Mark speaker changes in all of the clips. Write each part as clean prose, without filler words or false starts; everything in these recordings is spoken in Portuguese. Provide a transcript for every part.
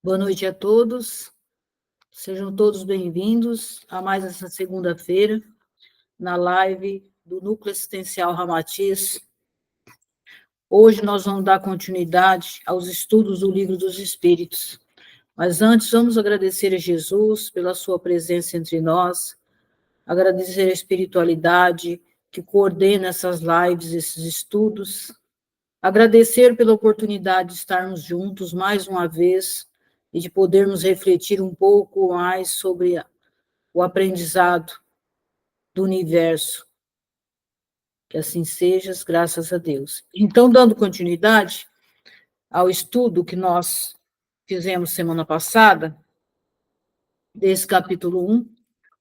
Speaker 1: Boa noite a todos, sejam todos bem-vindos a mais essa segunda-feira, na live do Núcleo Assistencial Ramatiz. Hoje nós vamos dar continuidade aos estudos do Livro dos Espíritos, mas antes vamos agradecer a Jesus pela sua presença entre nós, agradecer a espiritualidade que coordena essas lives, esses estudos, agradecer pela oportunidade de estarmos juntos mais uma vez, e de podermos refletir um pouco mais sobre o aprendizado do universo. Que assim seja, graças a Deus. Então, dando continuidade ao estudo que nós fizemos semana passada, desse capítulo 1,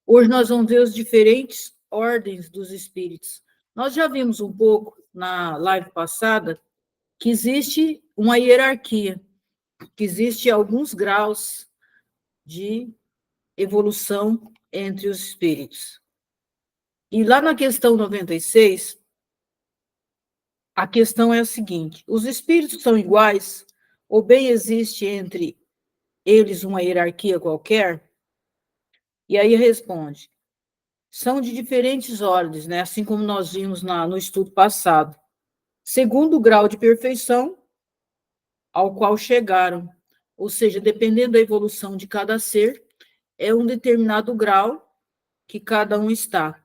Speaker 1: hoje nós vamos ver as diferentes ordens dos espíritos. Nós já vimos um pouco na live passada que existe uma hierarquia, que existe alguns graus de evolução entre os espíritos. E lá na questão 96, a questão é a seguinte: os espíritos são iguais, ou bem existe entre eles uma hierarquia qualquer? E aí responde: são de diferentes ordens, né? Assim como nós vimos no estudo passado, segundo o grau de perfeição ao qual chegaram. Ou seja, dependendo da evolução de cada ser, é um determinado grau que cada um está.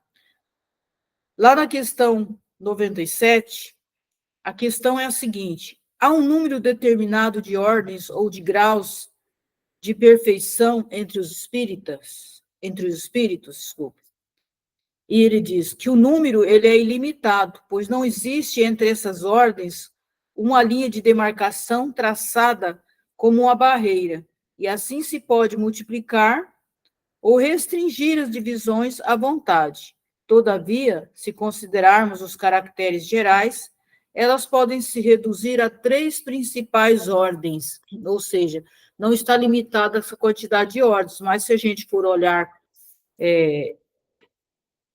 Speaker 1: Lá na questão 97, a questão é a seguinte: há um número determinado de ordens ou de graus de perfeição entre os espíritos, desculpe. E ele diz que o número ele é ilimitado, pois não existe entre essas ordens uma linha de demarcação traçada como uma barreira, e assim se pode multiplicar ou restringir as divisões à vontade. Todavia, se considerarmos os caracteres gerais, elas podem se reduzir a 3 principais ordens, ou seja, não está limitada essa quantidade de ordens, mas se a gente for olhar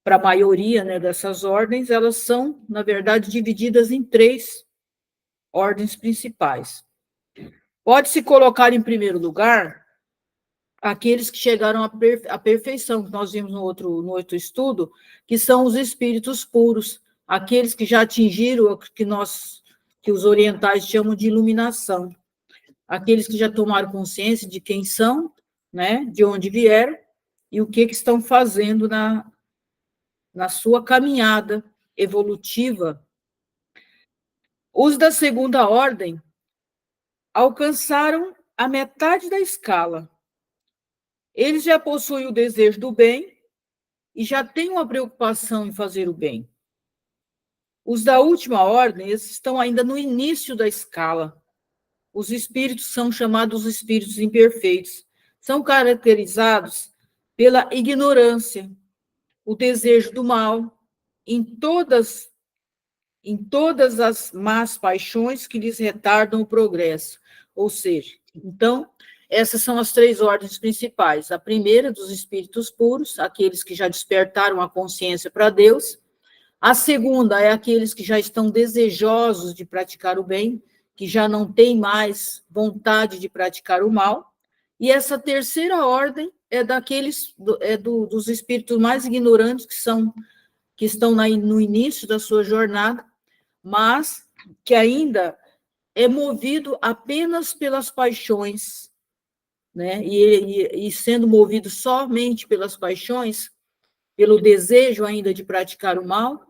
Speaker 1: para a maioria, né, dessas ordens, elas são, na verdade, divididas em 3 ordens principais. Pode-se colocar em primeiro lugar aqueles que chegaram à perfeição, que nós vimos no outro estudo, que são os espíritos puros, aqueles que já atingiram o que os orientais chamam de iluminação, aqueles que já tomaram consciência de quem são, né, de onde vieram e o que estão fazendo na sua caminhada evolutiva. Os da segunda ordem alcançaram a metade da escala. Eles já possuem o desejo do bem e já têm uma preocupação em fazer o bem. Os da última ordem, esses estão ainda no início da escala. Os espíritos são chamados espíritos imperfeitos. São caracterizados pela ignorância, o desejo do mal, em todas as más paixões que lhes retardam o progresso. Ou seja, então, essas são as 3 ordens principais. A primeira, dos espíritos puros, aqueles que já despertaram a consciência para Deus. A segunda é aqueles que já estão desejosos de praticar o bem, que já não têm mais vontade de praticar o mal. E essa terceira ordem é dos espíritos mais ignorantes, que estão no início da sua jornada, mas que ainda é movido apenas pelas paixões, né? E sendo movido somente pelas paixões, pelo desejo ainda de praticar o mal,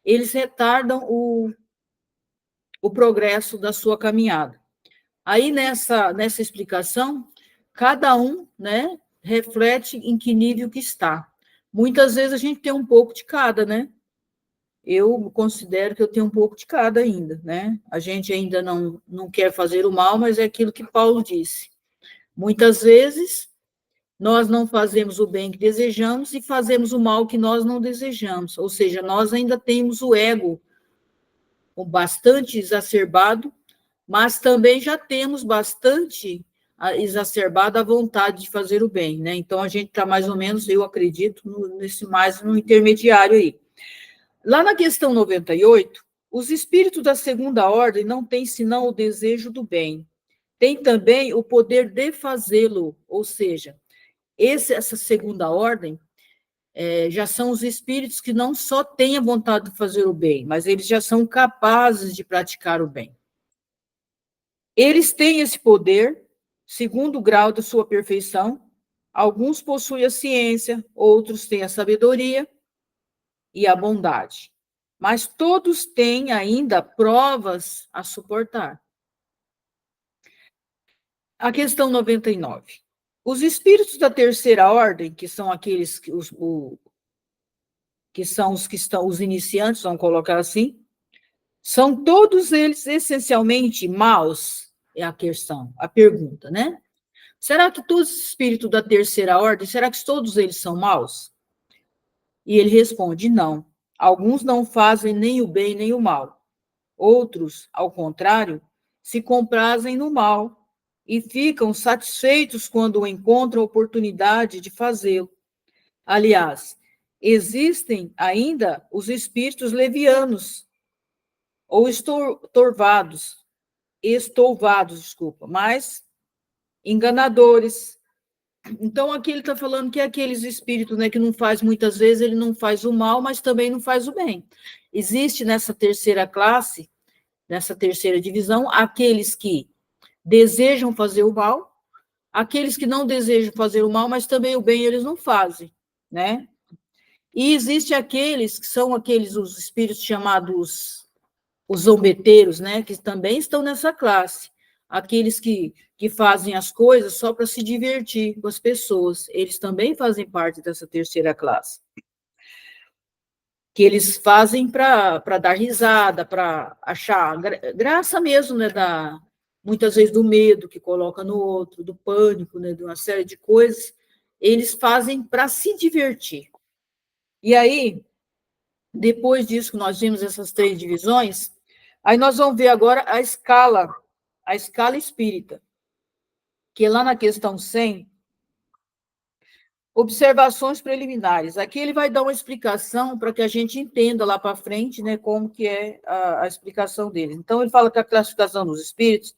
Speaker 1: eles retardam o progresso da sua caminhada. Aí, nessa explicação, cada um, né, reflete em que nível que está. Muitas vezes a gente tem um pouco de cada, né? Eu considero que eu tenho um pouco de cada ainda, né? A gente ainda não quer fazer o mal, mas é aquilo que Paulo disse. Muitas vezes, nós não fazemos o bem que desejamos e fazemos o mal que nós não desejamos. Ou seja, nós ainda temos o ego bastante exacerbado, mas também já temos bastante exacerbada a vontade de fazer o bem, né? Então, a gente está mais ou menos, eu acredito, no intermediário aí. Lá na questão 98, os espíritos da segunda ordem não têm senão o desejo do bem. tem também o poder de fazê-lo, ou seja, essa segunda ordem já são os espíritos que não só têm a vontade de fazer o bem, mas eles já são capazes de praticar o bem. Eles têm esse poder, segundo o grau da sua perfeição. Alguns possuem a ciência, outros têm a sabedoria e a bondade. Mas todos têm ainda provas a suportar. A questão 99. Os espíritos da terceira ordem, que são aqueles que são os que estão, os iniciantes, vamos colocar assim, são todos eles essencialmente maus? É a questão, a pergunta, né? Será que todos os espíritos da terceira ordem, será que todos eles são maus? E ele responde, não. Alguns não fazem nem o bem nem o mal. Outros, ao contrário, se comprazem no mal e ficam satisfeitos quando encontram oportunidade de fazê-lo. Aliás, existem ainda os espíritos levianos, ou estouvados, mas enganadores. Então, aqui ele está falando que aqueles espíritos, né, que não faz muitas vezes, ele não faz o mal, mas também não faz o bem. Existe nessa terceira classe, nessa terceira divisão, aqueles que desejam fazer o mal, aqueles que não desejam fazer o mal, mas também o bem eles não fazem, né? E existe aqueles que são os espíritos chamados os zombeteiros, né, que também estão nessa classe. Aqueles que fazem as coisas só para se divertir com as pessoas, eles também fazem parte dessa terceira classe. Que eles fazem para dar risada, para achar graça mesmo, né, muitas vezes do medo que coloca no outro, do pânico, né, de uma série de coisas, eles fazem para se divertir. E aí, depois disso que nós vimos essas 3 divisões, aí nós vamos ver agora a escala espírita, que lá na questão 100, observações preliminares. Aqui ele vai dar uma explicação para que a gente entenda lá para frente, né, como que é a explicação dele. Então, ele fala que a classificação dos espíritos,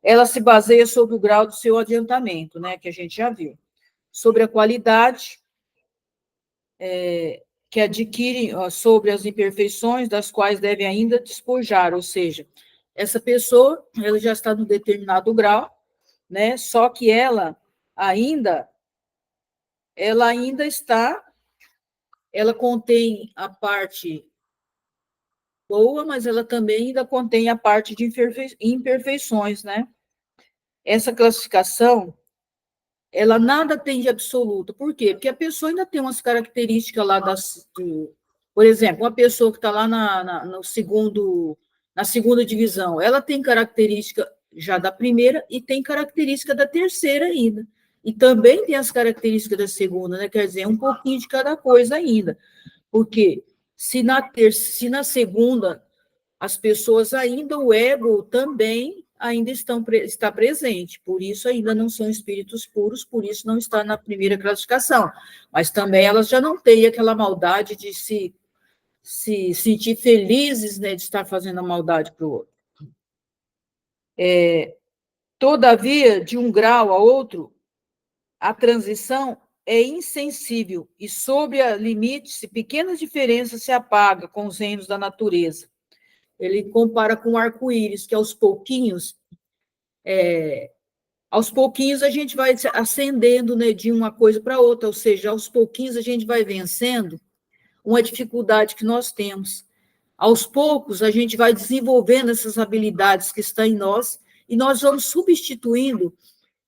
Speaker 1: ela se baseia sobre o grau do seu adiantamento, né, que a gente já viu. Sobre a qualidade que adquirem, sobre as imperfeições das quais deve ainda despojar, ou seja, essa pessoa, ela já está num determinado grau, né? Só que ela ainda ela contém a parte boa, mas ela também ainda contém a parte de imperfeições, né? Essa classificação, ela nada tem de absoluto. Por quê? Porque a pessoa ainda tem umas características lá por exemplo, uma pessoa que está lá na segunda divisão, ela tem característica já da primeira e tem característica da terceira ainda. E também tem as características da segunda, né? Quer dizer, um pouquinho de cada coisa ainda. Porque se na segunda as pessoas ainda, o ego também ainda está presente, por isso ainda não são espíritos puros, por isso não está na primeira classificação. Mas também elas já não têm aquela maldade de se sentir felizes, né, de estar fazendo a maldade para o outro. Todavia, de um grau a outro, a transição é insensível e, sob a limite, pequenas diferenças se apagam com os reinos da natureza. Ele compara com o arco-íris, que aos pouquinhos a gente vai ascendendo, né, de uma coisa para outra, ou seja, aos pouquinhos a gente vai vencendo uma dificuldade que nós temos. Aos poucos a gente vai desenvolvendo essas habilidades que estão em nós e nós vamos substituindo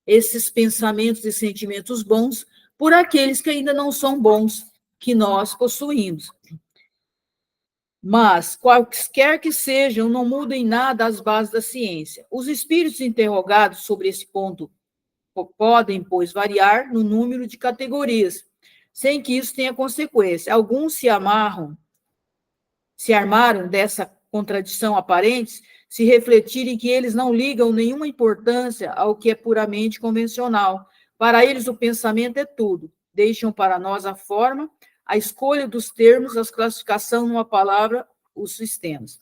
Speaker 1: esses pensamentos e sentimentos bons por aqueles que ainda não são bons, que nós possuímos. Mas, quaisquer que sejam, não mudam em nada as bases da ciência. Os espíritos interrogados sobre esse ponto podem, pois, variar no número de categorias, sem que isso tenha consequência. Alguns se armaram dessa contradição aparente, se refletirem que eles não ligam nenhuma importância ao que é puramente convencional. Para eles, o pensamento é tudo. Deixam para nós a forma, a escolha dos termos, a classificação numa palavra, os sistemas.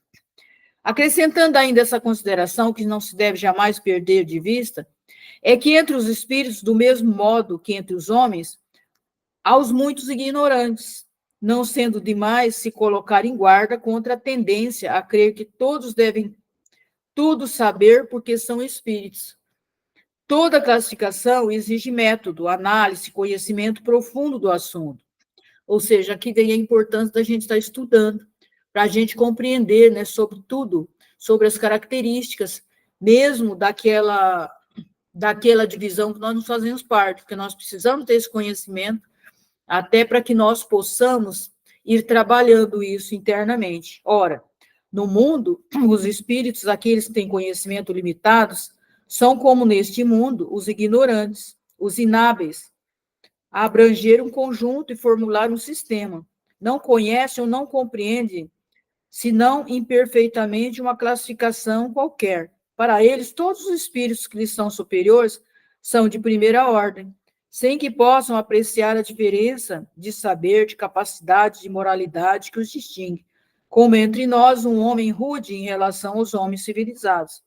Speaker 1: Acrescentando ainda essa consideração, que não se deve jamais perder de vista, é que entre os espíritos, do mesmo modo que entre os homens, há os muitos ignorantes, não sendo demais se colocar em guarda contra a tendência a crer que todos devem tudo saber porque são espíritos. Toda classificação exige método, análise, conhecimento profundo do assunto. Ou seja, aqui vem a importância da gente estar estudando, para a gente compreender, né, sobre tudo, sobre as características, mesmo daquela divisão que nós não fazemos parte, porque nós precisamos ter esse conhecimento, até para que nós possamos ir trabalhando isso internamente. Ora, no mundo, os espíritos, aqueles que têm conhecimento limitados, são como neste mundo os ignorantes, os inábeis, a abranger um conjunto e formular um sistema. Não conhecem ou não compreendem, senão imperfeitamente, uma classificação qualquer. Para eles, todos os espíritos que lhes são superiores são de primeira ordem, sem que possam apreciar a diferença de saber, de capacidade, de moralidade que os distingue, como entre nós um homem rude em relação aos homens civilizados.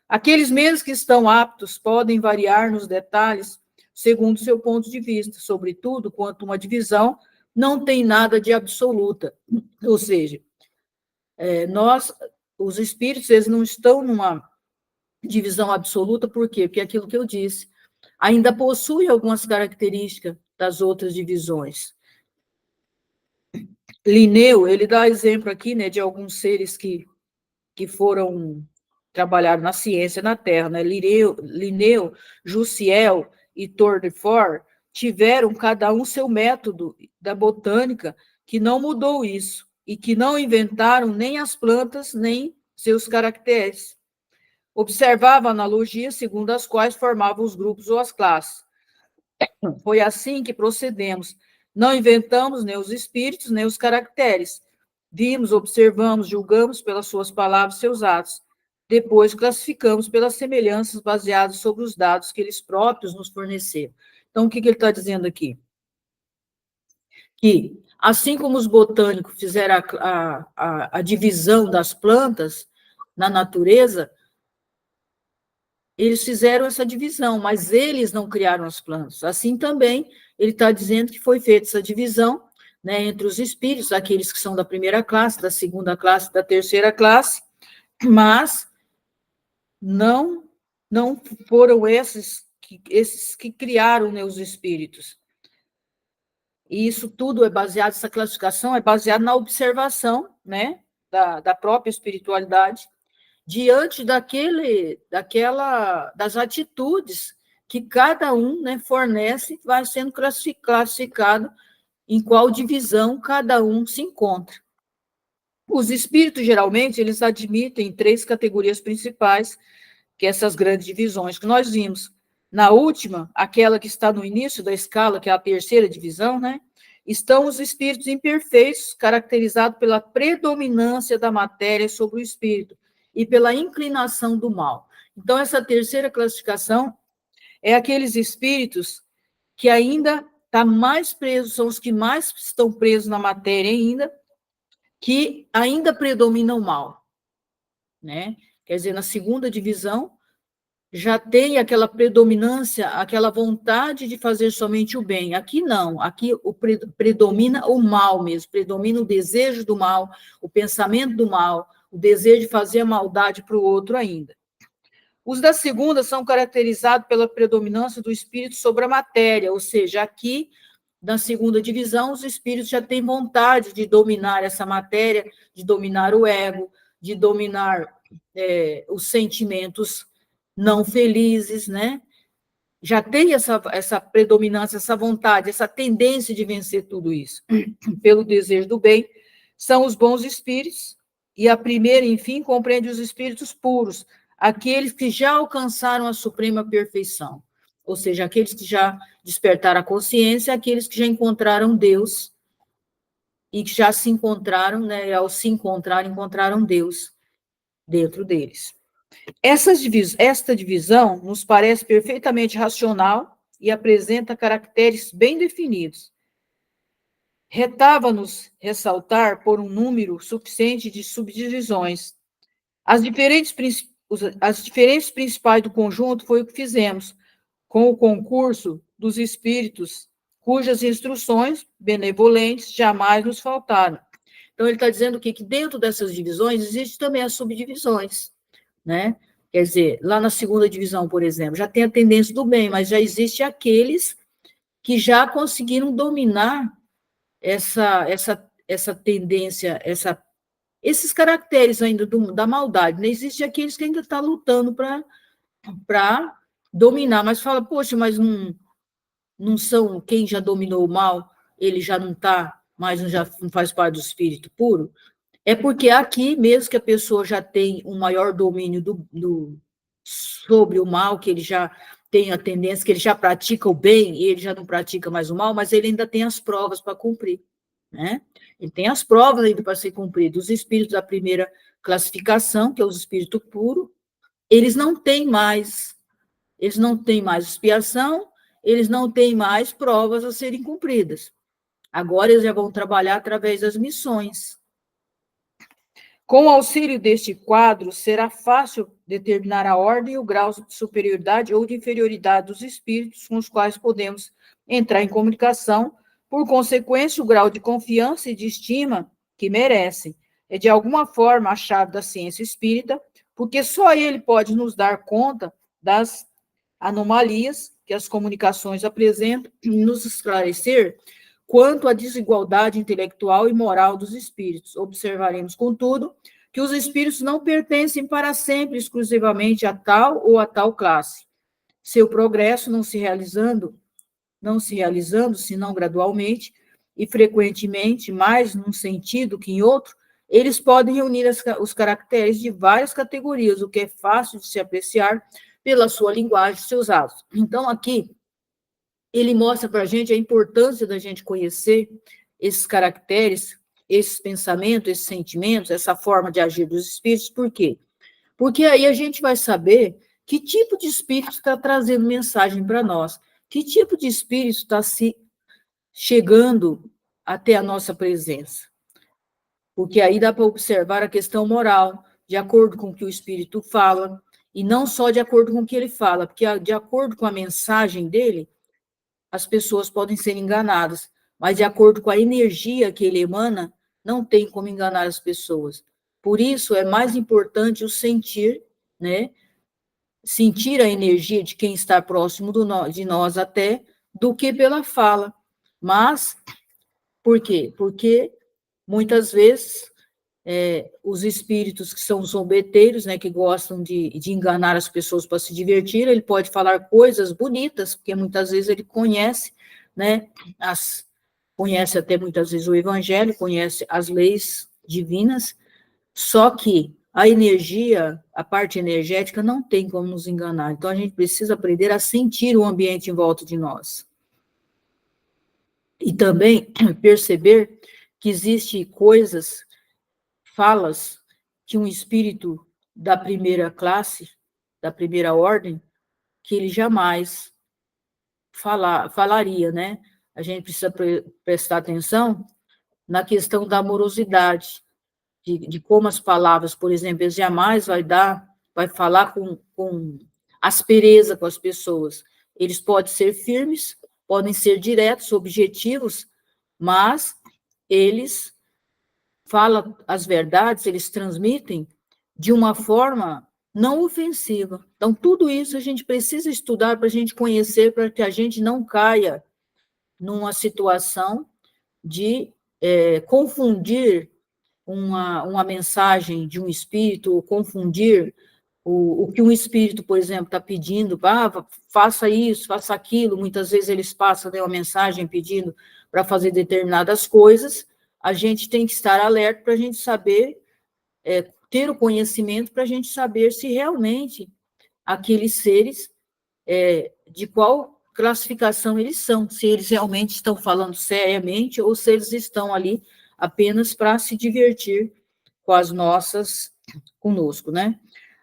Speaker 1: Aqueles mesmos que estão aptos podem variar nos detalhes segundo seu ponto de vista, sobretudo quanto uma divisão não tem nada de absoluta. Ou seja, os espíritos, eles não estão numa divisão absoluta, por quê? Porque é aquilo que eu disse, ainda possui algumas características das outras divisões. Linneu, ele dá exemplo aqui, né, de alguns seres que foram trabalhar na ciência na Terra, né? Linneu, Jussiel e Tournefort tiveram cada um seu método da botânica, que não mudou isso, e que não inventaram nem as plantas, nem seus caracteres. Observava analogias segundo as quais formavam os grupos ou as classes. Foi assim que procedemos. Não inventamos nem os espíritos, nem os caracteres. Vimos, observamos, julgamos pelas suas palavras, seus atos. Depois classificamos pelas semelhanças baseadas sobre os dados que eles próprios nos forneceram. Então, o que ele está dizendo aqui? Que, assim como os botânicos fizeram a divisão das plantas na natureza, eles fizeram essa divisão, mas eles não criaram as plantas. Assim também, ele está dizendo que foi feita essa divisão, né, entre os espíritos, aqueles que são da primeira classe, da segunda classe, da terceira classe, mas não foram esses que criaram, né, os espíritos. E isso tudo é baseado, essa classificação é baseada na observação, né, da própria espiritualidade, diante das atitudes que cada um, né, fornece, vai sendo classificado em qual divisão cada um se encontra. Os espíritos, geralmente, eles admitem 3 categorias principais, que essas grandes divisões que nós vimos. Na última, aquela que está no início da escala, que é a terceira divisão, né, estão os espíritos imperfeitos, caracterizados pela predominância da matéria sobre o espírito e pela inclinação do mal. Então, essa terceira classificação é aqueles espíritos que ainda estão mais presos, são os que mais estão presos na matéria ainda, que ainda predomina o mal, né? Quer dizer, na segunda divisão, já tem aquela predominância, aquela vontade de fazer somente o bem. Aqui não, aqui predomina o mal mesmo, predomina o desejo do mal, o pensamento do mal, o desejo de fazer a maldade para o outro ainda. Os da segunda são caracterizados pela predominância do espírito sobre a matéria, ou seja, aqui, na segunda divisão, os espíritos já têm vontade de dominar essa matéria, de dominar o ego, de dominar os sentimentos não felizes, né? Já tem essa predominância, essa vontade, essa tendência de vencer tudo isso. Pelo desejo do bem, são os bons espíritos, e a primeira, enfim, compreende os espíritos puros, aqueles que já alcançaram a suprema perfeição, ou seja, aqueles que já despertaram a consciência, aqueles que já encontraram Deus, e que já se encontraram, né, ao se encontrar, encontraram Deus dentro deles. Esta divisão nos parece perfeitamente racional e apresenta caracteres bem definidos. Retava-nos ressaltar por um número suficiente de subdivisões, As diferenças principais do conjunto foi o que fizemos com o concurso dos espíritos, cujas instruções benevolentes jamais nos faltaram. Então, ele está dizendo que dentro dessas divisões existem também as subdivisões, né? Quer dizer, lá na segunda divisão, por exemplo, já tem a tendência do bem, mas já existe aqueles que já conseguiram dominar essa tendência, esses caracteres ainda da maldade, né? Existe aqueles que ainda estão lutando para dominar, mas fala, poxa, mas não são quem já dominou o mal, ele já não está, mais já não faz parte do espírito puro? É porque aqui, mesmo que a pessoa já tem um maior domínio sobre o mal, que ele já tem a tendência, que ele já pratica o bem, e ele já não pratica mais o mal, mas ele ainda tem as provas para cumprir, né? Ele tem as provas ainda para ser cumprido. Os espíritos da primeira classificação, que é os espíritos puros, eles não têm mais expiação, eles não têm mais provas a serem cumpridas. Agora eles já vão trabalhar através das missões. Com o auxílio deste quadro, será fácil determinar a ordem e o grau de superioridade ou de inferioridade dos espíritos com os quais podemos entrar em comunicação, por consequência, o grau de confiança e de estima que merecem. É, de alguma forma, a chave da ciência espírita, porque só ele pode nos dar conta das anomalias que as comunicações apresentam e nos esclarecer quanto à desigualdade intelectual e moral dos espíritos. Observaremos, contudo, que os espíritos não pertencem para sempre exclusivamente a tal ou a tal classe. Seu progresso não se realizando, senão gradualmente e frequentemente, mais num sentido que em outro, eles podem reunir os caracteres de várias categorias, o que é fácil de se apreciar pela sua linguagem e seus atos. Então, aqui, ele mostra para a gente a importância da gente conhecer esses caracteres, esses pensamentos, esses sentimentos, essa forma de agir dos espíritos. Por quê? Porque aí a gente vai saber que tipo de espírito está trazendo mensagem para nós, que tipo de espírito está se chegando até a nossa presença. Porque aí dá para observar a questão moral, de acordo com o que o espírito fala, e não só de acordo com o que ele fala, porque de acordo com a mensagem dele, as pessoas podem ser enganadas, mas de acordo com a energia que ele emana, não tem como enganar as pessoas. Por isso, é mais importante o sentir, né? Sentir a energia de quem está próximo de nós até, do que pela fala. Mas, por quê? Porque, muitas vezes, os espíritos que são zombeteiros, né, que gostam de enganar as pessoas para se divertir, ele pode falar coisas bonitas, porque muitas vezes ele conhece, né, conhece até muitas vezes o evangelho, conhece as leis divinas, só que a energia, a parte energética, não tem como nos enganar. Então, a gente precisa aprender a sentir o ambiente em volta de nós. E também perceber que existem coisas, falas, que um espírito da primeira classe, da primeira ordem, que ele jamais falaria, né? A gente precisa prestar atenção na questão da amorosidade, de como as palavras, por exemplo, ele jamais vai falar com aspereza com as pessoas. Eles podem ser firmes, podem ser diretos, objetivos, mas eles falam as verdades, eles transmitem de uma forma não ofensiva. Então, tudo isso a gente precisa estudar para a gente conhecer, para que a gente não caia numa situação de confundir uma mensagem de um espírito, ou confundir o que um espírito, por exemplo, está pedindo, faça isso, faça aquilo. Muitas vezes eles passam, né, uma mensagem pedindo para fazer determinadas coisas. A gente tem que estar alerta para a gente saber, ter o conhecimento para a gente saber se realmente aqueles seres, de qual classificação eles são, se eles realmente estão falando seriamente ou se eles estão ali apenas para se divertir com as nossas, conosco, né?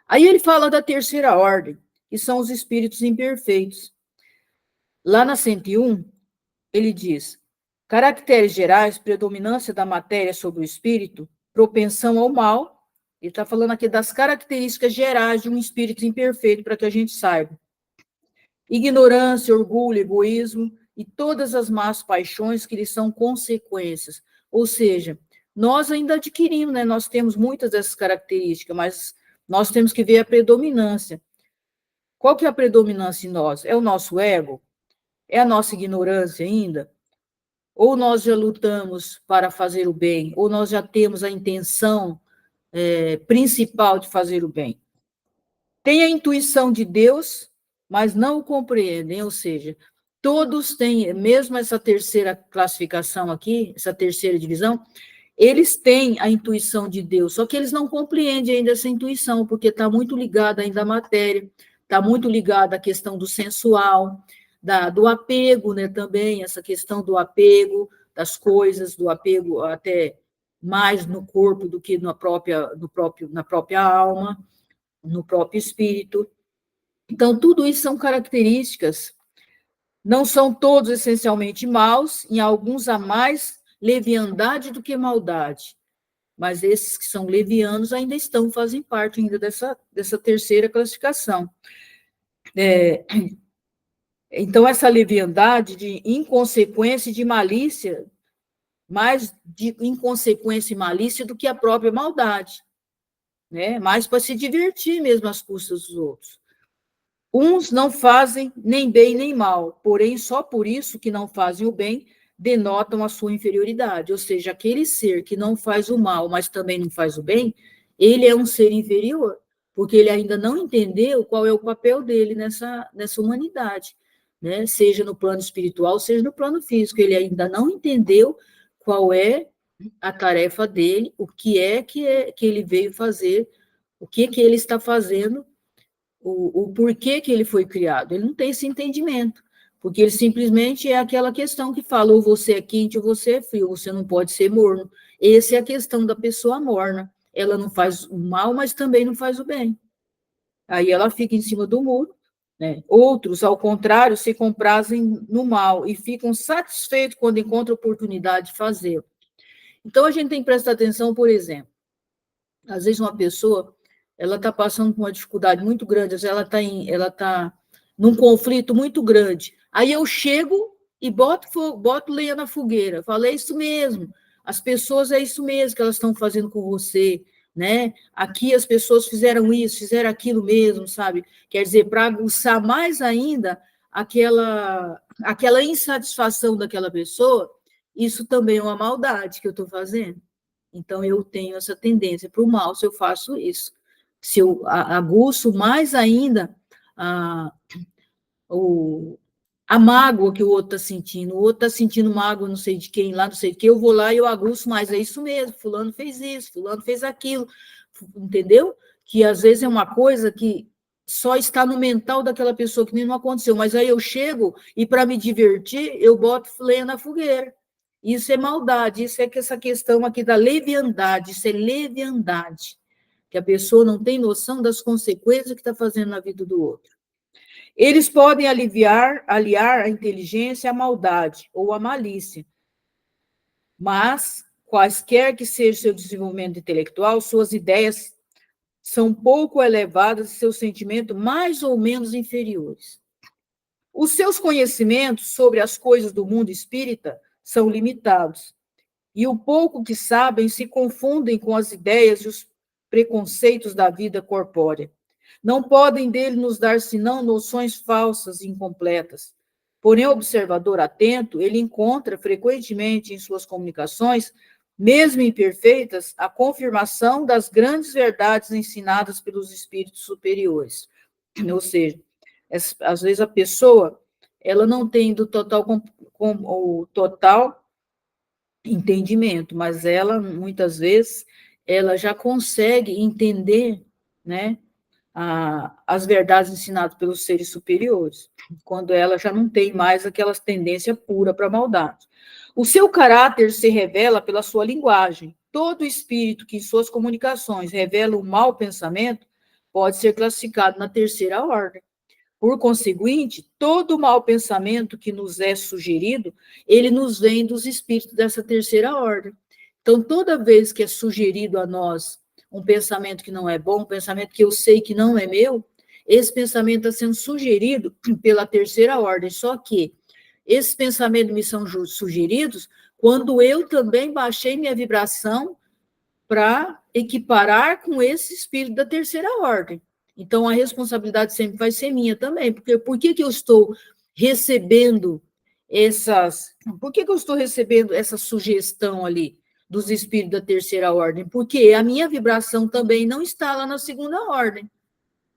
Speaker 1: Aí ele fala da terceira ordem, que são os espíritos imperfeitos. Lá na 101, ele diz: caracteres gerais, predominância da matéria sobre o espírito, propensão ao mal, Ele está falando aqui das características gerais de um espírito imperfeito, para que a gente saiba. Ignorância, orgulho, egoísmo e todas as más paixões que lhes são consequências. Ou seja, nós ainda adquirimos, né? Nós temos muitas dessas características, mas nós temos que ver a predominância. Qual que é a predominância em nós? É o nosso ego? É a nossa ignorância ainda? Ou nós já lutamos para fazer o bem? Ou nós já temos a intenção principal de fazer o bem? Tem a intuição de Deus, mas não o compreendem, ou seja, todos têm, mesmo essa terceira classificação aqui, essa terceira divisão, eles têm a intuição de Deus, só que eles não compreendem ainda essa intuição, porque está muito ligada ainda à matéria, está muito ligada à questão do sensual, do apego, né, também, essa questão do apego, das coisas, do apego até mais no corpo do que na própria alma, no próprio espírito. Então, tudo isso são características, não são todos essencialmente maus, em alguns há mais leviandade do que maldade, mas esses que são levianos ainda fazem parte ainda dessa terceira classificação. Então, essa leviandade de inconsequência e de malícia, mais de inconsequência e malícia do que a própria maldade, né? Mais para se divertir mesmo às custas dos outros. Uns não fazem nem bem nem mal, porém, só por isso que não fazem o bem, denotam a sua inferioridade. Ou seja, aquele ser que não faz o mal, mas também não faz o bem, ele é um ser inferior, porque ele ainda não entendeu qual é o papel dele nessa humanidade, né? Seja no plano espiritual, seja no plano físico. Ele ainda não entendeu qual é a tarefa dele, o que ele veio fazer, o que ele está fazendo, o porquê que ele foi criado. Ele não tem esse entendimento, porque ele simplesmente é aquela questão que fala, ou você é quente ou você é frio, você não pode ser morno. Essa é a questão da pessoa morna. Ela não faz o mal, mas também não faz o bem. Aí ela fica em cima do muro, né? Outros, ao contrário, se comprazem no mal e ficam satisfeitos quando encontram oportunidade de fazê-lo. Então, a gente tem que prestar atenção, por exemplo, às vezes uma pessoa ela está passando por uma dificuldade muito grande, às vezes ela tá num conflito muito grande. Aí eu chego e boto lenha na fogueira, falo, é isso mesmo, as pessoas é isso mesmo que elas estão fazendo com você, né? Aqui as pessoas fizeram isso, fizeram aquilo mesmo, sabe? Quer dizer, para aguçar mais ainda aquela insatisfação daquela pessoa, isso também é uma maldade que eu estou fazendo. Então, eu tenho essa tendência para o mal se eu faço isso. Se eu aguço mais ainda a mágoa que o outro está sentindo. O outro está sentindo mágoa, não sei de quem, lá não sei de quem, eu vou lá e eu aguço mais. É isso mesmo, fulano fez isso, fulano fez aquilo. Entendeu? Que às vezes é uma coisa que só está no mental daquela pessoa, que nem não aconteceu. Mas aí eu chego e, para me divertir, eu boto lenha na fogueira. Isso é maldade, isso é que essa questão aqui da leviandade, isso é leviandade, que a pessoa não tem noção das consequências que está fazendo na vida do outro. Eles podem aliar a inteligência à maldade ou à malícia, mas, quaisquer que seja seu desenvolvimento intelectual, suas ideias são pouco elevadas e seus sentimentos mais ou menos inferiores. Os seus conhecimentos sobre as coisas do mundo espírita são limitados, e o pouco que sabem se confundem com as ideias e os preconceitos da vida corpórea. Não podem dele nos dar senão noções falsas e incompletas. Porém, o observador atento, ele encontra frequentemente em suas comunicações, mesmo imperfeitas, a confirmação das grandes verdades ensinadas pelos espíritos superiores. Ou seja, às vezes a pessoa ela não tem o total entendimento, mas ela, muitas vezes, ela já consegue entender, né, as verdades ensinadas pelos seres superiores, quando ela já não tem mais aquela tendência pura para a maldade. O seu caráter se revela pela sua linguagem. Todo espírito que em suas comunicações revela um mau pensamento pode ser classificado na terceira ordem. Por conseguinte, todo mau pensamento que nos é sugerido, ele nos vem dos espíritos dessa terceira ordem. Então, toda vez que é sugerido a nós um pensamento que não é bom, um pensamento que eu sei que não é meu, esse pensamento está sendo sugerido pela terceira ordem, só que esses pensamentos me são sugeridos quando eu também baixei minha vibração para equiparar com esse espírito da terceira ordem. Então, a responsabilidade sempre vai ser minha também, porque por que eu estou recebendo por que eu estou recebendo essa sugestão ali dos espíritos da terceira ordem? Porque a minha vibração também não está lá na segunda ordem.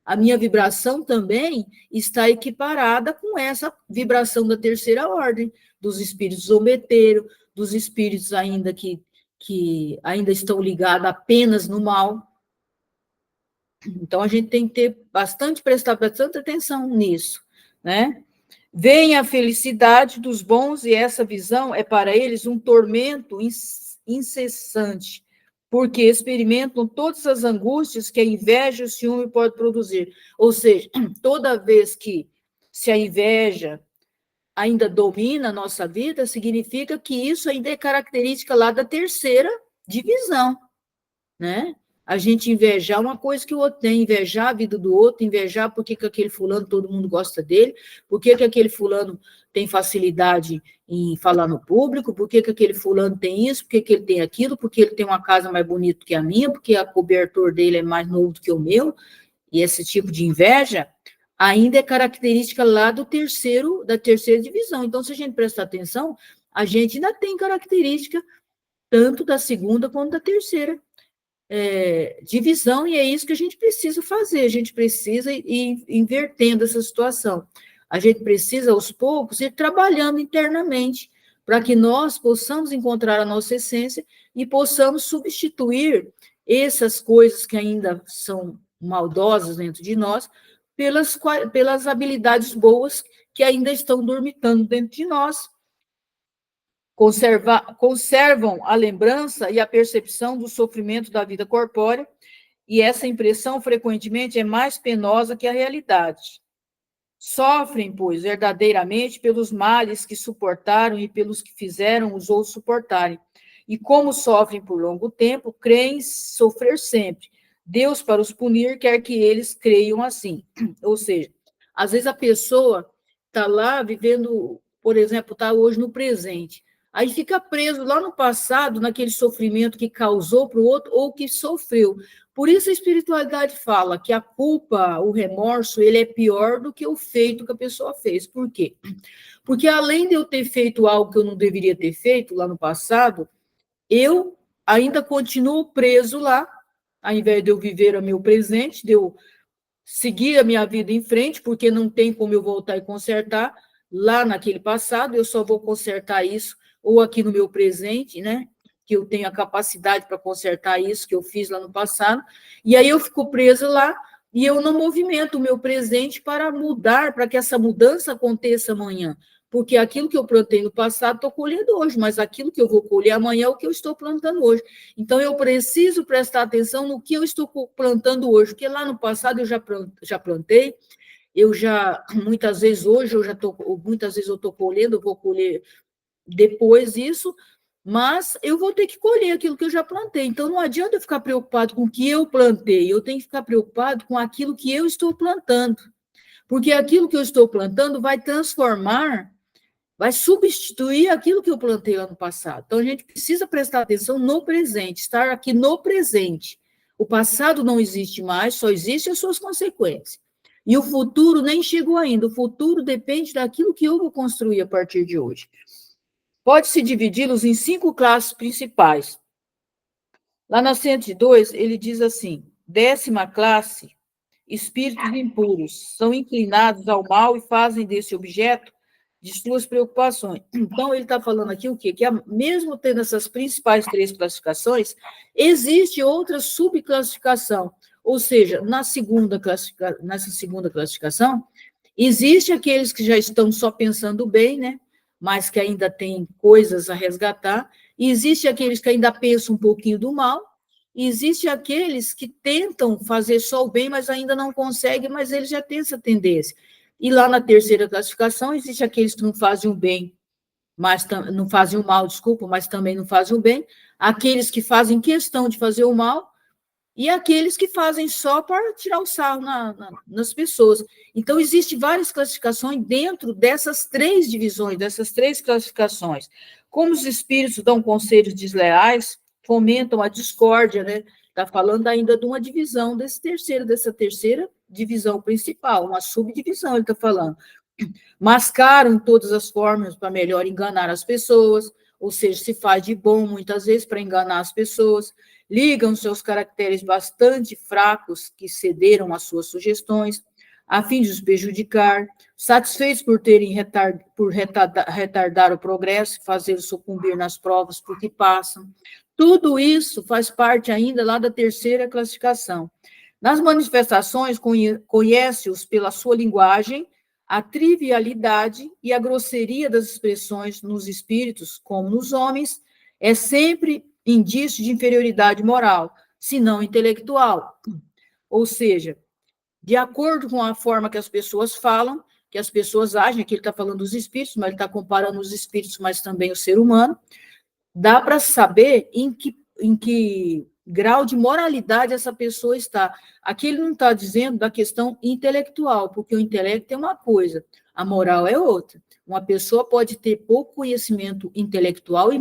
Speaker 1: A minha vibração também está equiparada com essa vibração da terceira ordem, dos espíritos zombeteiros, dos espíritos ainda que ainda estão ligados apenas no mal. Então, a gente tem que prestar bastante atenção nisso, né? Vem a felicidade dos bons e essa visão é para eles um tormento incessante, porque experimentam todas as angústias que a inveja e o ciúme podem produzir. Ou seja, toda vez que se a inveja ainda domina a nossa vida, significa que isso ainda é característica lá da terceira divisão, né? A gente invejar uma coisa que o outro tem, invejar a vida do outro, invejar porque que aquele fulano todo mundo gosta dele, porque que aquele fulano tem facilidade em falar no público, porque que aquele fulano tem isso, porque que ele tem aquilo, porque ele tem uma casa mais bonita que a minha, porque a cobertor dele é mais novo do que o meu, e esse tipo de inveja ainda é característica lá da terceira divisão. Então, se a gente prestar atenção, a gente ainda tem característica tanto da segunda quanto da terceira divisão, e é isso que a gente precisa fazer, a gente precisa ir invertendo essa situação. A gente precisa, aos poucos, ir trabalhando internamente para que nós possamos encontrar a nossa essência e possamos substituir essas coisas que ainda são maldosas dentro de nós pelas habilidades boas que ainda estão dormitando dentro de nós. Conservam a lembrança e a percepção do sofrimento da vida corpórea, e essa impressão frequentemente é mais penosa que a realidade. Sofrem, pois, verdadeiramente pelos males que suportaram e pelos que fizeram os outros suportarem. E como sofrem por longo tempo, creem sofrer sempre. Deus, para os punir, quer que eles creiam assim. Ou seja, às vezes a pessoa está lá vivendo, por exemplo, está hoje no presente, aí fica preso lá no passado, naquele sofrimento que causou para o outro ou que sofreu. Por isso a espiritualidade fala que a culpa, o remorso, ele é pior do que o feito que a pessoa fez. Por quê? Porque além de eu ter feito algo que eu não deveria ter feito lá no passado, eu ainda continuo preso lá, ao invés de eu viver o meu presente, de eu seguir a minha vida em frente, porque não tem como eu voltar e consertar lá naquele passado, eu só vou consertar isso ou aqui no meu presente, né? Que eu tenho a capacidade para consertar isso que eu fiz lá no passado, e aí eu fico preso lá e eu não movimento o meu presente para mudar, para que essa mudança aconteça amanhã, porque aquilo que eu plantei no passado estou colhendo hoje, mas aquilo que eu vou colher amanhã é o que eu estou plantando hoje. Então, eu preciso prestar atenção no que eu estou plantando hoje, porque lá no passado eu já plantei, muitas vezes hoje, muitas vezes eu estou colhendo, eu vou colher depois isso, mas eu vou ter que colher aquilo que eu já plantei. Então, não adianta eu ficar preocupado com o que eu plantei, eu tenho que ficar preocupado com aquilo que eu estou plantando, porque aquilo que eu estou plantando vai transformar, vai substituir aquilo que eu plantei ano passado. Então, a gente precisa prestar atenção no presente, estar aqui no presente. O passado não existe mais, só existem as suas consequências. E o futuro nem chegou ainda, o futuro depende daquilo que eu vou construir a partir de hoje. Pode-se dividi-los em 5 classes principais. Lá na 102, ele diz assim: 10ª classe, espíritos impuros, são inclinados ao mal e fazem desse objeto de suas preocupações. Então, ele está falando aqui o quê? Que mesmo tendo essas principais 3 classificações, existe outra subclassificação. Ou seja, nessa segunda classificação, existe aqueles que já estão só pensando bem, né? Mas que ainda tem coisas a resgatar, e existe aqueles que ainda pensam um pouquinho do mal, e existe aqueles que tentam fazer só o bem, mas ainda não conseguem, mas eles já têm essa tendência. E lá na 3ª classificação, existe aqueles que não fazem o bem, mas não fazem o mal, desculpa, mas também não fazem o bem, aqueles que fazem questão de fazer o mal, e aqueles que fazem só para tirar o sarro nas pessoas. Então, existem várias classificações dentro dessas três divisões, dessas três classificações. Como os espíritos dão conselhos desleais, fomentam a discórdia, né? Está falando ainda de uma divisão dessa terceira divisão principal, uma subdivisão, ele está falando. Mascaram todas as formas para melhor enganar as pessoas, ou seja, se faz de bom muitas vezes para enganar as pessoas, ligam seus caracteres bastante fracos que cederam às suas sugestões, a fim de os prejudicar, satisfeitos por terem retardar o progresso e fazê-los sucumbir nas provas por que passam. Tudo isso faz parte ainda lá da terceira classificação. Nas manifestações, conhece-os pela sua linguagem, a trivialidade e a grosseria das expressões nos espíritos, como nos homens, é sempre indício de inferioridade moral, se não intelectual. Ou seja, de acordo com a forma que as pessoas falam, que as pessoas agem, aqui ele está falando dos espíritos, mas ele está comparando os espíritos, mas também o ser humano, dá para saber em que grau de moralidade essa pessoa está. Aqui ele não está dizendo da questão intelectual, porque o intelecto é uma coisa, a moral é outra. Uma pessoa pode ter pouco conhecimento intelectual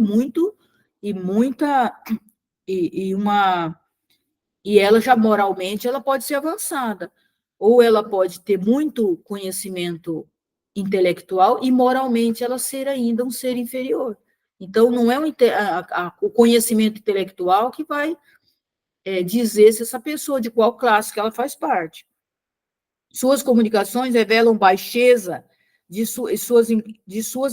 Speaker 1: e ela já moralmente ela pode ser avançada, ou ela pode ter muito conhecimento intelectual e moralmente ela ser ainda um ser inferior. Então, não é o conhecimento intelectual que vai dizer se essa pessoa, de qual classe que ela faz parte. Suas comunicações revelam baixeza de suas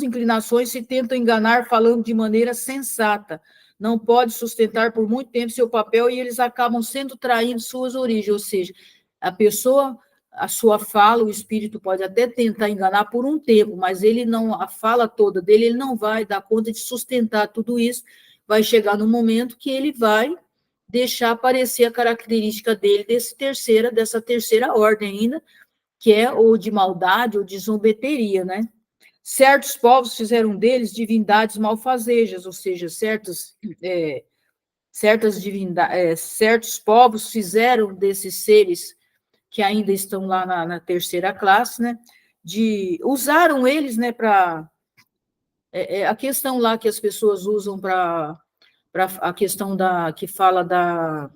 Speaker 1: inclinações, se tentam enganar falando de maneira sensata. Não pode sustentar por muito tempo seu papel e eles acabam sendo traindo suas origens, ou seja, a pessoa, a sua fala, o espírito pode até tentar enganar por um tempo, mas ele não, a fala toda dele, ele não vai dar conta de sustentar tudo isso, vai chegar no momento que ele vai deixar aparecer a característica dele dessa terceira ordem ainda, que é ou de maldade ou de zombeteria, né? Certos povos fizeram deles divindades malfazejas, ou seja, certos povos fizeram desses seres que ainda estão lá na terceira classe, né? Usaram eles, né, para a questão lá que as pessoas usam para a questão que fala da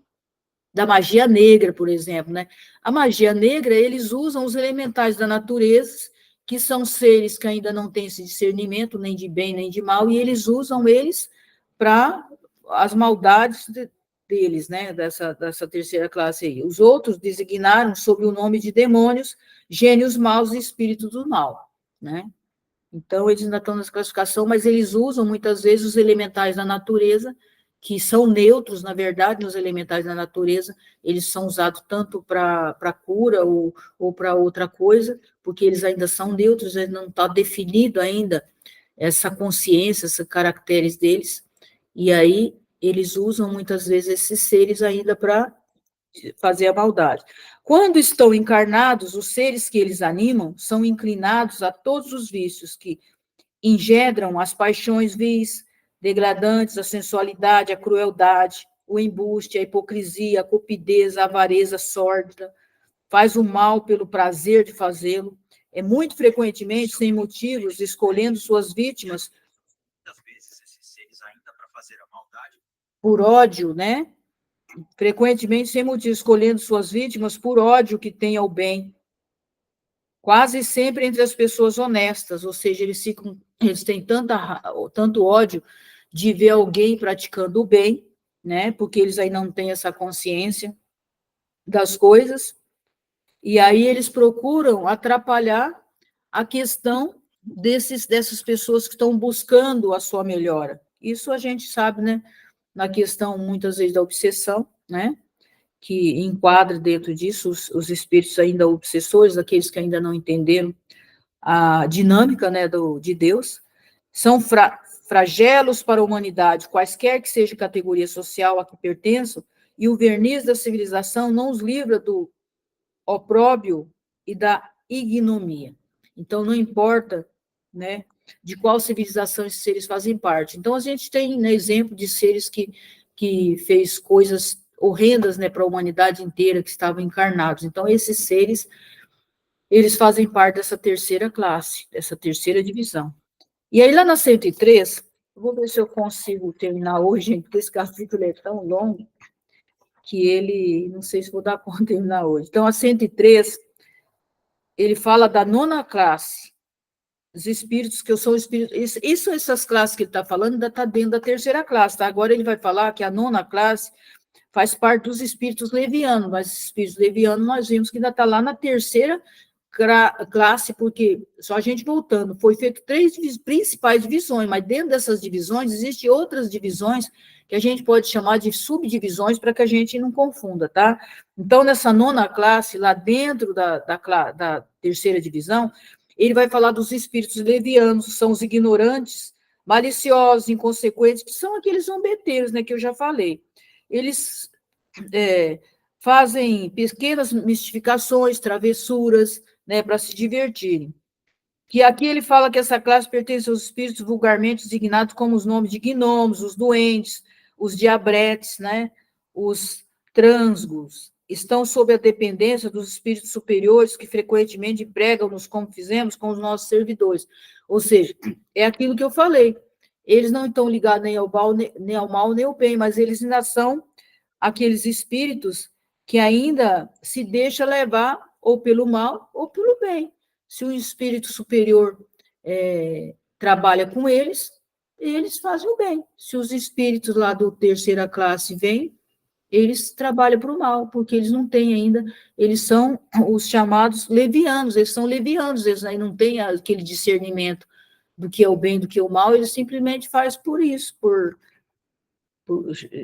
Speaker 1: magia negra, por exemplo, né? A magia negra, eles usam os elementais da natureza, que são seres que ainda não têm esse discernimento, nem de bem, nem de mal, e eles usam eles para as maldades deles, né? Dessa terceira classe aí. Os outros designaram sob o nome de demônios, gênios maus e espíritos do mal, né? Então, eles ainda estão nessa classificação, mas eles usam muitas vezes os elementais da natureza, que são neutros, na verdade, nos elementais da natureza, eles são usados tanto para cura ou para outra coisa, porque eles ainda são neutros, ainda não está definido ainda essa consciência, esses caracteres deles, e aí eles usam muitas vezes esses seres ainda para fazer a maldade. Quando estão encarnados, os seres que eles animam são inclinados a todos os vícios que engendram as paixões vis, degradantes, a sensualidade, a crueldade, o embuste, a hipocrisia, a cupidez, a avareza sórdida, faz o mal pelo prazer de fazê-lo, é muito frequentemente, sem motivos, escolhendo suas vítimas por ódio, né? Frequentemente, sem motivo, escolhendo suas vítimas por ódio que tem ao bem. Quase sempre entre as pessoas honestas, ou seja, eles têm tanto ódio de ver alguém praticando o bem, né? Porque eles aí não têm essa consciência das coisas, e aí eles procuram atrapalhar a questão dessas pessoas que estão buscando a sua melhora. Isso a gente sabe, né? Na questão, muitas vezes, da obsessão, né? Que enquadra dentro disso os espíritos ainda obsessores, aqueles que ainda não entenderam a dinâmica, né, de Deus, são flagelos para a humanidade, quaisquer que seja a categoria social a que pertençam, e o verniz da civilização não os livra do opróbrio e da ignomia. Então, não importa, né, de qual civilização esses seres fazem parte. Então, a gente tem, né, exemplo de seres que fez coisas horrendas, né, para a humanidade inteira que estavam encarnados. Então, esses seres, eles fazem parte dessa terceira classe, dessa terceira divisão. E aí, lá na 103, eu vou ver se eu consigo terminar hoje, porque esse capítulo é tão longo que ele, não sei se vou dar conta de terminar hoje. Então, a 103, ele fala da nona classe, os espíritos que eu sou espírito. Essas classes que ele está falando ainda está dentro da terceira classe, tá? Agora ele vai falar que a nona classe faz parte dos espíritos levianos, mas espíritos levianos nós vimos que ainda está lá na terceira classe, porque, só a gente voltando, foi feito 3 principais divisões, mas dentro dessas divisões existem outras divisões que a gente pode chamar de subdivisões para que a gente não confunda, tá? Então, nessa nona classe, lá dentro da terceira divisão, ele vai falar dos espíritos levianos, são os ignorantes, maliciosos, inconsequentes, que são aqueles zombeteiros, né, que eu já falei. Eles fazem pequenas mistificações, travessuras, né, para se divertirem. Que aqui ele fala que essa classe pertence aos espíritos vulgarmente designados como os nomes de gnomos, os doentes, os diabretes, né, os transgos, estão sob a dependência dos espíritos superiores que frequentemente pregam-nos como fizemos com os nossos servidores. Ou seja, é aquilo que eu falei. Eles não estão ligados nem ao mal, nem ao bem, mas eles ainda são aqueles espíritos que ainda se deixa levar ou pelo mal ou pelo bem. Se um espírito superior trabalha com eles, eles fazem o bem. Se os espíritos lá do terceira classe vêm, eles trabalham para o mal, porque eles não têm ainda, eles são os chamados levianos, eles são levianos, eles aí não têm aquele discernimento do que é o bem, do que é o mal, eles simplesmente fazem por isso,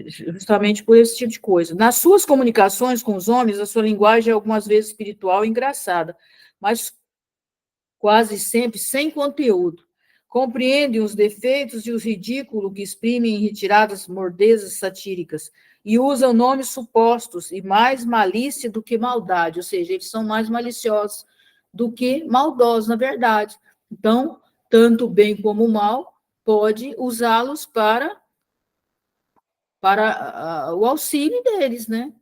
Speaker 1: justamente por esse tipo de coisa. Nas suas comunicações com os homens, a sua linguagem é algumas vezes espiritual e engraçada, mas quase sempre sem conteúdo. Compreendem os defeitos e os ridículos que exprimem em retiradas mordezas satíricas e usam nomes supostos e mais malícia do que maldade, ou seja, eles são mais maliciosos do que maldosos, na verdade. Então, tanto o bem como o mal pode usá-los para o auxílio deles, né?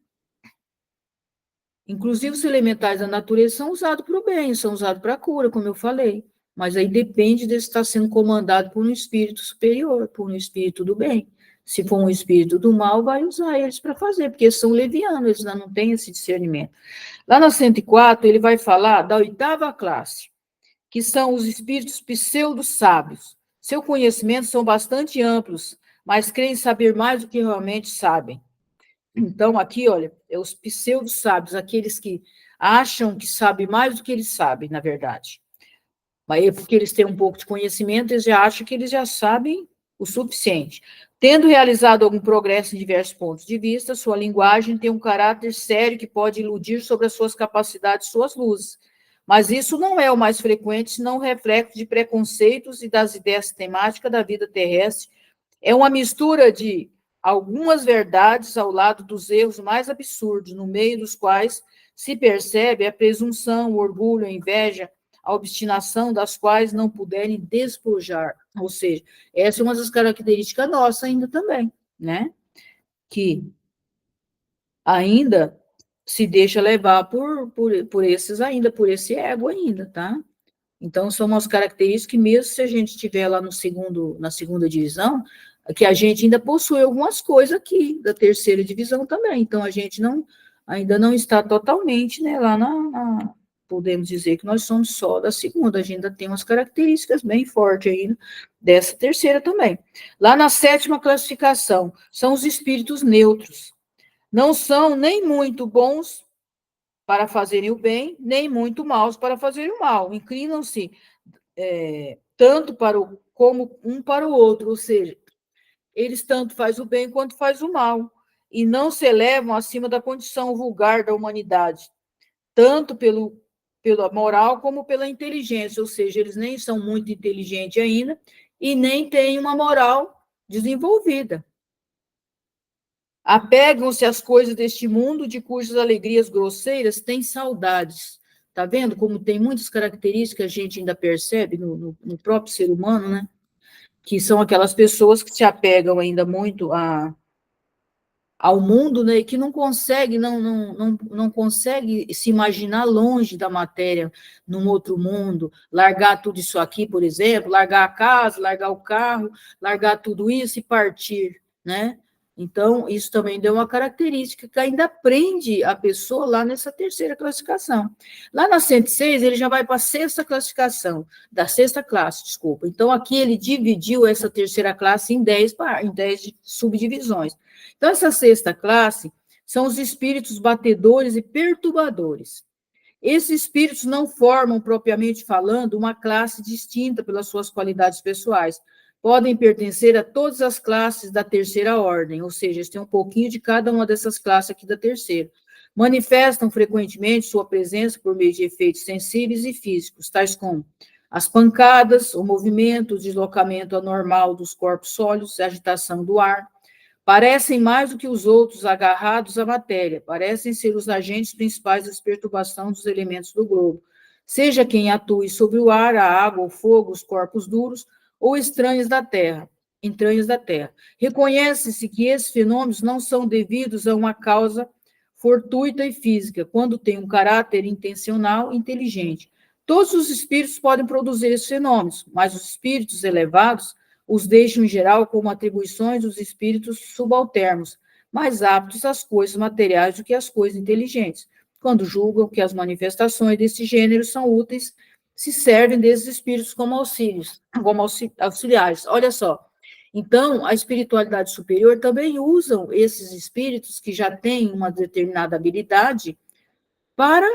Speaker 1: Inclusive, os elementais da natureza são usados para o bem, são usados para a cura, como eu falei. Mas aí depende de estar sendo comandado por um espírito superior, por um espírito do bem. Se for um espírito do mal, vai usar eles para fazer, porque eles são levianos, eles ainda não têm esse discernimento. Lá na 104, ele vai falar da oitava classe, que são os espíritos pseudo-sábios. Seu conhecimento são bastante amplos, mas creem saber mais do que realmente sabem. Então, aqui, olha, é os pseudo-sábios, aqueles que acham que sabem mais do que eles sabem, na verdade. Mas é porque eles têm um pouco de conhecimento, eles já acham que eles já sabem o suficiente. Tendo realizado algum progresso em diversos pontos de vista, sua linguagem tem um caráter sério que pode iludir sobre as suas capacidades, suas luzes. Mas isso não é o mais frequente, senão o reflexo de preconceitos e das ideias temáticas da vida terrestre. É uma mistura de algumas verdades ao lado dos erros mais absurdos, no meio dos quais se percebe a presunção, o orgulho, a inveja, a obstinação das quais não puderem despojar. Ou seja, essa é uma das características nossas ainda também, né? Que ainda se deixa levar por esses ainda, por esse ego ainda, tá? Então, são umas características que mesmo se a gente estiver lá na segunda divisão, que a gente ainda possui algumas coisas aqui da terceira divisão também. Então, a gente ainda não está totalmente, né, lá podemos dizer que nós somos só da segunda, a gente ainda tem umas características bem fortes ainda dessa terceira também. Lá na sétima classificação, são os espíritos neutros. Não são nem muito bons para fazerem o bem, nem muito maus para fazerem o mal. Inclinam-se tanto como um para o outro, ou seja, eles tanto fazem o bem quanto fazem o mal, e não se elevam acima da condição vulgar da humanidade, tanto pela moral como pela inteligência, ou seja, eles nem são muito inteligentes ainda e nem têm uma moral desenvolvida. Apegam-se às coisas deste mundo, de cujas alegrias grosseiras têm saudades. Está vendo como tem muitas características que a gente ainda percebe no próprio ser humano, né? Que são aquelas pessoas que se apegam ainda muito ao mundo, né, e que não consegue, não consegue se imaginar longe da matéria, num outro mundo, largar tudo isso aqui, por exemplo, largar a casa, largar o carro, largar tudo isso e partir, né? Então, isso também deu uma característica que ainda prende a pessoa lá nessa terceira classificação. Lá na 106, ele já vai para a sexta classificação, da sexta classe, desculpa. Então, aqui ele dividiu essa terceira classe em 10 subdivisões. Então, essa sexta classe são os espíritos batedores e perturbadores. Esses espíritos não formam, propriamente falando, uma classe distinta pelas suas qualidades pessoais. Podem pertencer a todas as classes da terceira ordem, ou seja, eles têm um pouquinho de cada uma dessas classes aqui da terceira. Manifestam frequentemente sua presença por meio de efeitos sensíveis e físicos, tais como as pancadas, o movimento, o deslocamento anormal dos corpos sólidos, a agitação do ar. Parecem mais do que os outros agarrados à matéria, parecem ser os agentes principais da perturbação dos elementos do globo, seja quem atue sobre o ar, a água, o fogo, os corpos duros, ou estranhos da terra, entranhas da terra. Reconhece-se que esses fenômenos não são devidos a uma causa fortuita e física, quando tem um caráter intencional e inteligente. Todos os espíritos podem produzir esses fenômenos, mas os espíritos elevados os deixam, em geral, como atribuições dos espíritos subalternos, mais aptos às coisas materiais do que às coisas inteligentes. Quando julgam que as manifestações desse gênero são úteis, se servem desses espíritos como auxílios, como auxiliares. Olha só. Então, a espiritualidade superior também usam esses espíritos que já têm uma determinada habilidade para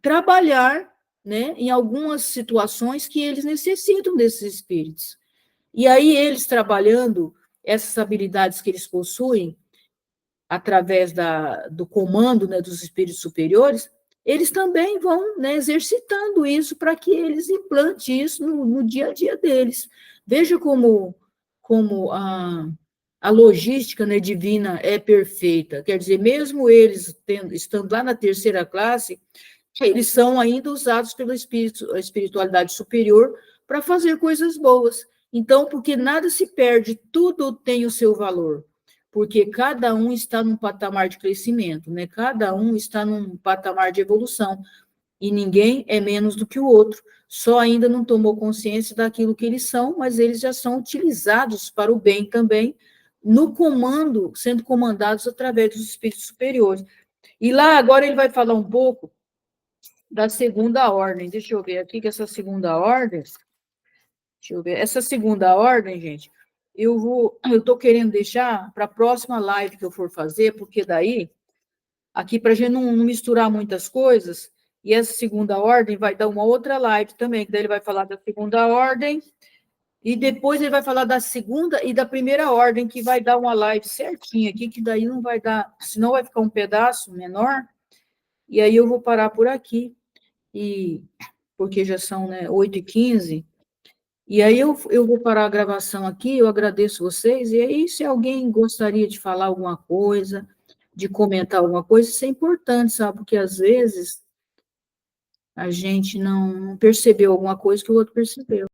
Speaker 1: trabalhar, né, em algumas situações que eles necessitam desses espíritos. E aí, eles trabalhando essas habilidades que eles possuem, através do comando, né, dos espíritos superiores, eles também vão, né, exercitando isso para que eles implantem isso no dia a dia deles. Veja como a logística, né, divina é perfeita. Quer dizer, mesmo eles estando lá na terceira classe, eles são ainda usados pela espiritualidade superior para fazer coisas boas. Então, porque nada se perde, tudo tem o seu valor, porque cada um está num patamar de crescimento, né? Cada um está num patamar de evolução, e ninguém é menos do que o outro, só ainda não tomou consciência daquilo que eles são, mas eles já são utilizados para o bem também, no comando, sendo comandados através dos espíritos superiores. E lá, agora ele vai falar um pouco da segunda ordem. Deixa eu ver aqui que essa segunda ordem, deixa eu ver, essa segunda ordem, gente, eu estou querendo deixar para a próxima live que eu for fazer, porque daí, aqui para a gente não misturar muitas coisas, e essa segunda ordem vai dar uma outra live também, que daí ele vai falar da segunda ordem, e depois ele vai falar da segunda e da primeira ordem, que vai dar uma live certinha aqui, que daí não vai dar, senão vai ficar um pedaço menor, e aí eu vou parar por aqui, e porque já são, né, 8h15, e aí eu vou parar a gravação aqui, eu agradeço vocês, e aí se alguém gostaria de falar alguma coisa, de comentar alguma coisa, isso é importante, sabe, porque às vezes a gente não percebeu alguma coisa que o outro percebeu.